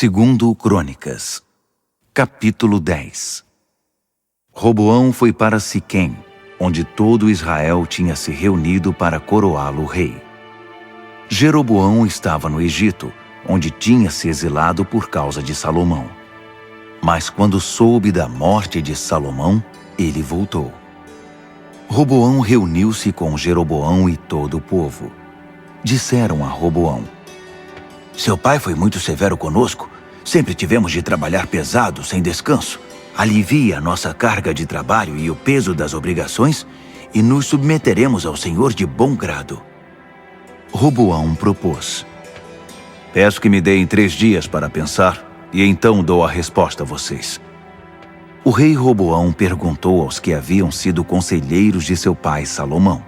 Segundo Crônicas, capítulo 10. Roboão foi para Siquém, onde todo Israel tinha se reunido para coroá-lo rei. Jeroboão estava no Egito, onde tinha se exilado por causa de Salomão. Mas quando soube da morte de Salomão, ele voltou. Roboão reuniu-se com Jeroboão e todo o povo. Disseram a Roboão: "Seu pai foi muito severo conosco. Sempre tivemos de trabalhar pesado, sem descanso. Alivie a nossa carga de trabalho e o peso das obrigações, e nos submeteremos ao Senhor de bom grado." Roboão propôs: "Peço que me deem 3 dias para pensar, e então dou a resposta a vocês." O rei Roboão perguntou aos que haviam sido conselheiros de seu pai Salomão: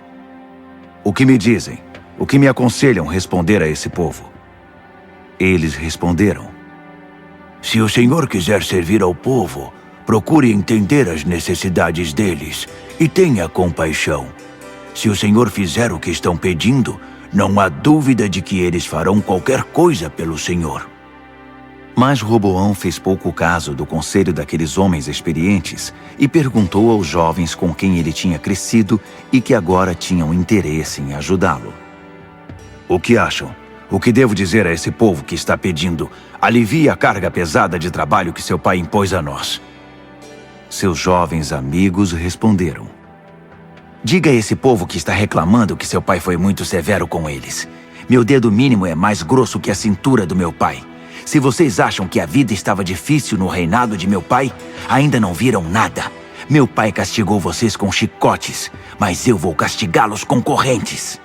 "O que me dizem? O que me aconselham responder a esse povo?" Eles responderam: "Se o Senhor quiser servir ao povo, procure entender as necessidades deles e tenha compaixão. Se o Senhor fizer o que estão pedindo, não há dúvida de que eles farão qualquer coisa pelo Senhor." Mas Roboão fez pouco caso do conselho daqueles homens experientes e perguntou aos jovens com quem ele tinha crescido e que agora tinham interesse em ajudá-lo: "O que acham? O que devo dizer a esse povo que está pedindo: alivie a carga pesada de trabalho que seu pai impôs a nós?" Seus jovens amigos responderam: "Diga a esse povo que está reclamando que seu pai foi muito severo com eles: meu dedo mínimo é mais grosso que a cintura do meu pai. Se vocês acham que a vida estava difícil no reinado de meu pai, ainda não viram nada. Meu pai castigou vocês com chicotes, mas eu vou castigá-los com correntes."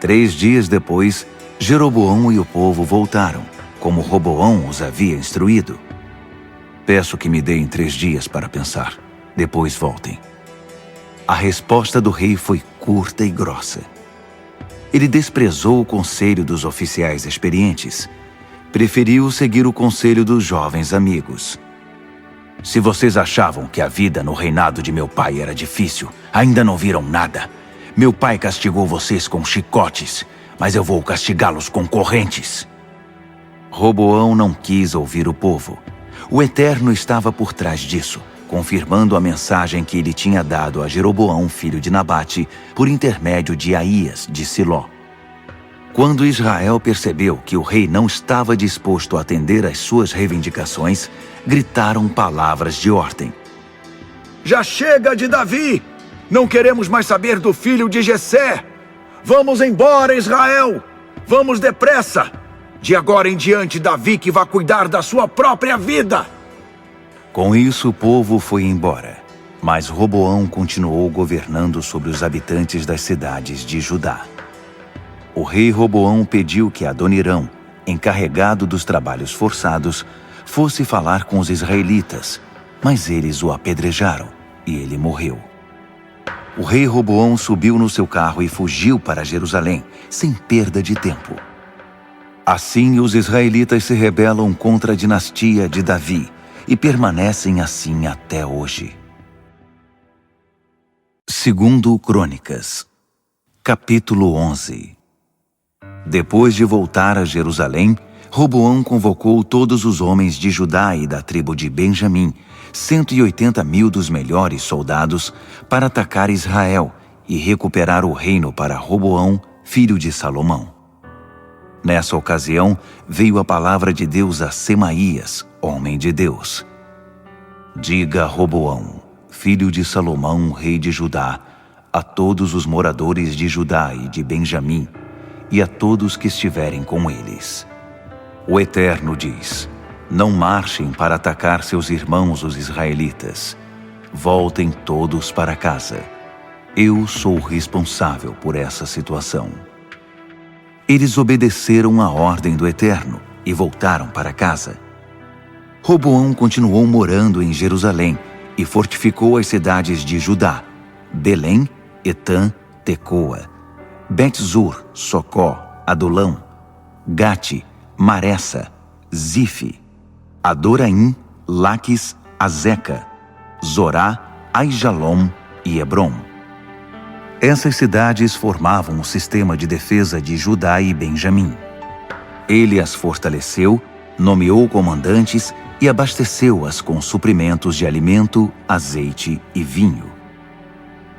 3 dias depois, Jeroboão e o povo voltaram, como Roboão os havia instruído. "Peço que me deem 3 dias para pensar, depois voltem." A resposta do rei foi curta e grossa. Ele desprezou o conselho dos oficiais experientes. Preferiu seguir o conselho dos jovens amigos. "Se vocês achavam que a vida no reinado de meu pai era difícil, ainda não viram nada. Meu pai castigou vocês com chicotes, mas eu vou castigá-los com correntes." Roboão não quis ouvir o povo. O Eterno estava por trás disso, confirmando a mensagem que ele tinha dado a Jeroboão, filho de Nabate, por intermédio de Aías, de Siló. Quando Israel percebeu que o rei não estava disposto a atender às suas reivindicações, gritaram palavras de ordem: "Já chega de Davi! Não queremos mais saber do filho de Jessé! Vamos embora, Israel! Vamos depressa! De agora em diante, Davi que vai cuidar da sua própria vida!" Com isso, o povo foi embora, mas Roboão continuou governando sobre os habitantes das cidades de Judá. O rei Roboão pediu que Adonirão, encarregado dos trabalhos forçados, fosse falar com os israelitas, mas eles o apedrejaram e ele morreu. O rei Roboão subiu no seu carro e fugiu para Jerusalém, sem perda de tempo. Assim, os israelitas se rebelam contra a dinastia de Davi e permanecem assim até hoje. Segundo Crônicas, capítulo 11. Depois de voltar a Jerusalém, Roboão convocou todos os homens de Judá e da tribo de Benjamim, 180.000 dos melhores soldados, para atacar Israel e recuperar o reino para Roboão, filho de Salomão. Nessa ocasião, veio a palavra de Deus a Semaías, homem de Deus: "Diga a Roboão, filho de Salomão, rei de Judá, a todos os moradores de Judá e de Benjamim, e a todos que estiverem com eles: o Eterno diz: não marchem para atacar seus irmãos os israelitas. Voltem todos para casa. Eu sou responsável por essa situação." Eles obedeceram à ordem do Eterno e voltaram para casa. Roboão continuou morando em Jerusalém e fortificou as cidades de Judá: Belém, Etã, Tecoa, Bet-zur, Socó, Adulão, Gate, Maressa, Zife, Adoraim, Laques, Azeca, Zorá, Aijalom e Hebrom. Essas cidades formavam o sistema de defesa de Judá e Benjamim. Ele as fortaleceu, nomeou comandantes e abasteceu-as com suprimentos de alimento, azeite e vinho.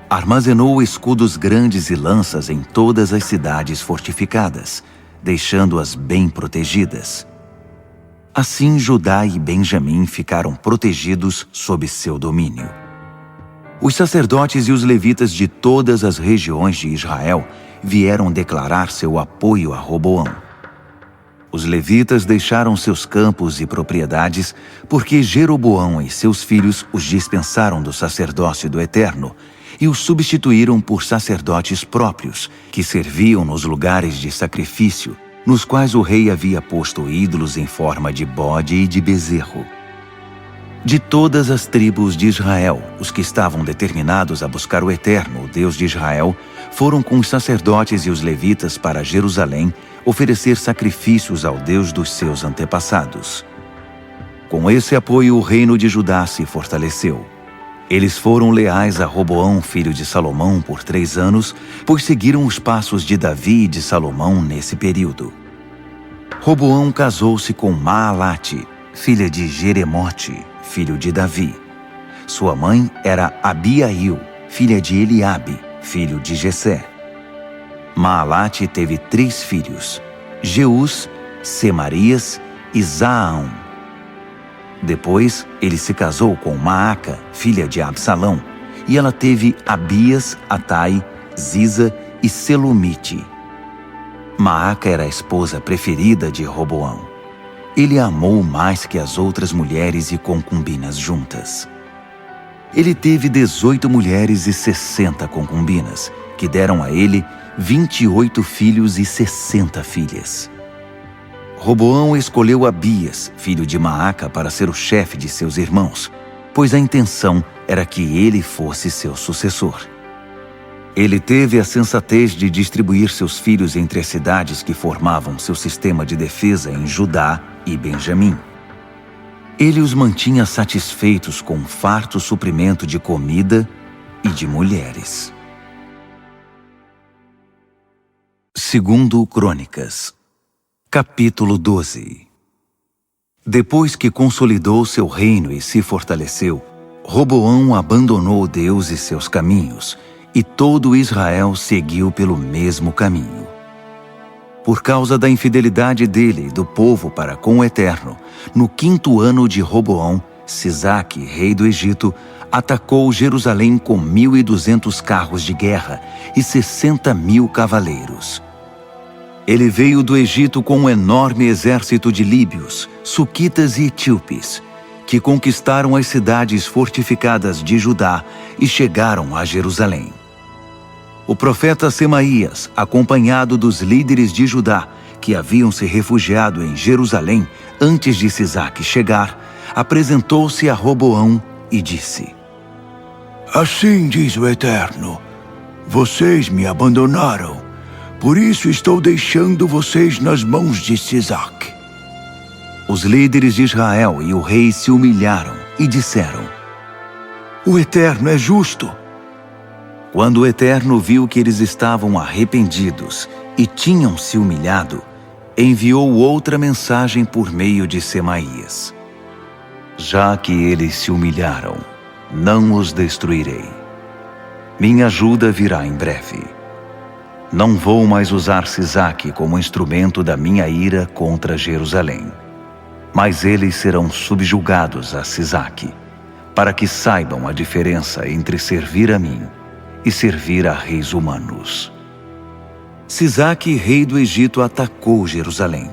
Armazenou escudos grandes e lanças em todas as cidades fortificadas, deixando-as bem protegidas. Assim, Judá e Benjamim ficaram protegidos sob seu domínio. Os sacerdotes e os levitas de todas as regiões de Israel vieram declarar seu apoio a Roboão. Os levitas deixaram seus campos e propriedades porque Jeroboão e seus filhos os dispensaram do sacerdócio do Eterno e os substituíram por sacerdotes próprios, que serviam nos lugares de sacrifício, nos quais o rei havia posto ídolos em forma de bode e de bezerro. De todas as tribos de Israel, os que estavam determinados a buscar o Eterno, o Deus de Israel, foram com os sacerdotes e os levitas para Jerusalém oferecer sacrifícios ao Deus dos seus antepassados. Com esse apoio, o reino de Judá se fortaleceu. Eles foram leais a Roboão, filho de Salomão, por 3 anos, pois seguiram os passos de Davi e de Salomão nesse período. Roboão casou-se com Maalate, filha de Jeremote, filho de Davi. Sua mãe era Abiail, filha de Eliabe, filho de Jessé. Maalate teve 3 filhos, Jeus, Semarias e Zaaão. Depois, ele se casou com Maaca, filha de Absalão, e ela teve Abias, Atai, Ziza e Selumite. Maaca era a esposa preferida de Roboão. Ele a amou mais que as outras mulheres e concubinas juntas. Ele teve 18 mulheres e 60 concubinas, que deram a ele 28 filhos e 60 filhas. Roboão escolheu Abias, filho de Maaca, para ser o chefe de seus irmãos, pois a intenção era que ele fosse seu sucessor. Ele teve a sensatez de distribuir seus filhos entre as cidades que formavam seu sistema de defesa em Judá e Benjamim. Ele os mantinha satisfeitos com um farto suprimento de comida e de mulheres. Segundo Crônicas, capítulo 12. Depois que consolidou seu reino e se fortaleceu, Roboão abandonou Deus e seus caminhos, e todo Israel seguiu pelo mesmo caminho. Por causa da infidelidade dele e do povo para com o Eterno, no 5º ano de Roboão, Sisaque, rei do Egito, atacou Jerusalém com 1.200 carros de guerra e 60.000 cavaleiros. Ele veio do Egito com um enorme exército de líbios, suquitas e etíopes, que conquistaram as cidades fortificadas de Judá e chegaram a Jerusalém. O profeta Semaías, acompanhado dos líderes de Judá, que haviam se refugiado em Jerusalém antes de Sisaque chegar, apresentou-se a Roboão e disse: Assim diz o Eterno, vocês me abandonaram, por isso estou deixando vocês nas mãos de Sisaque. Os líderes de Israel e o rei se humilharam e disseram: O Eterno é justo. Quando o Eterno viu que eles estavam arrependidos e tinham se humilhado, enviou outra mensagem por meio de Semaías: Já que eles se humilharam, não os destruirei. Minha ajuda virá em breve. Não vou mais usar Sisaque como instrumento da minha ira contra Jerusalém, mas eles serão subjugados a Sisaque, para que saibam a diferença entre servir a mim e servir a reis humanos. Sisaque, rei do Egito, atacou Jerusalém.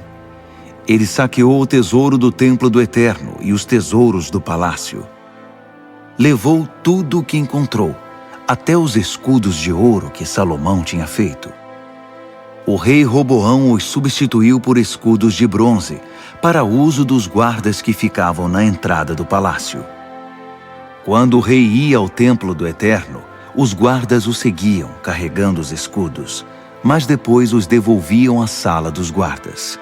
Ele saqueou o tesouro do templo do Eterno e os tesouros do palácio. Levou tudo o que encontrou, até os escudos de ouro que Salomão tinha feito. O rei Roboão os substituiu por escudos de bronze, para uso dos guardas que ficavam na entrada do palácio. Quando o rei ia ao templo do Eterno, os guardas o seguiam, carregando os escudos, mas depois os devolviam à sala dos guardas.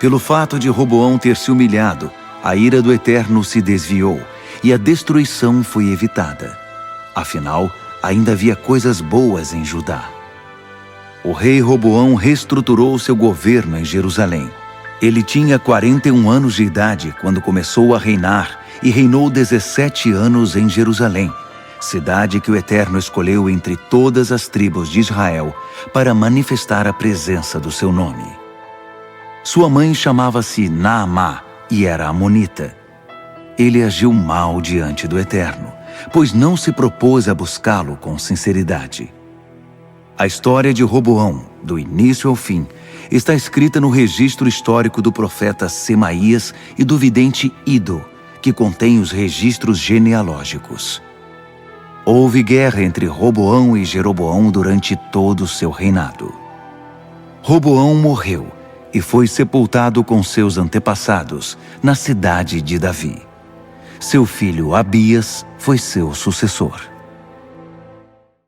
Pelo fato de Roboão ter se humilhado, a ira do Eterno se desviou e a destruição foi evitada. Afinal, ainda havia coisas boas em Judá. O rei Roboão reestruturou seu governo em Jerusalém. Ele tinha 41 anos de idade quando começou a reinar e reinou 17 anos em Jerusalém, cidade que o Eterno escolheu entre todas as tribos de Israel para manifestar a presença do seu nome. Sua mãe chamava-se Naamá e era amonita. Ele agiu mal diante do Eterno, pois não se propôs a buscá-lo com sinceridade. A história de Roboão, do início ao fim, está escrita no registro histórico do profeta Semaías e do vidente Ido, que contém os registros genealógicos. Houve guerra entre Roboão e Jeroboão durante todo o seu reinado. Roboão morreu e foi sepultado com seus antepassados na cidade de Davi. Seu filho Abias foi seu sucessor.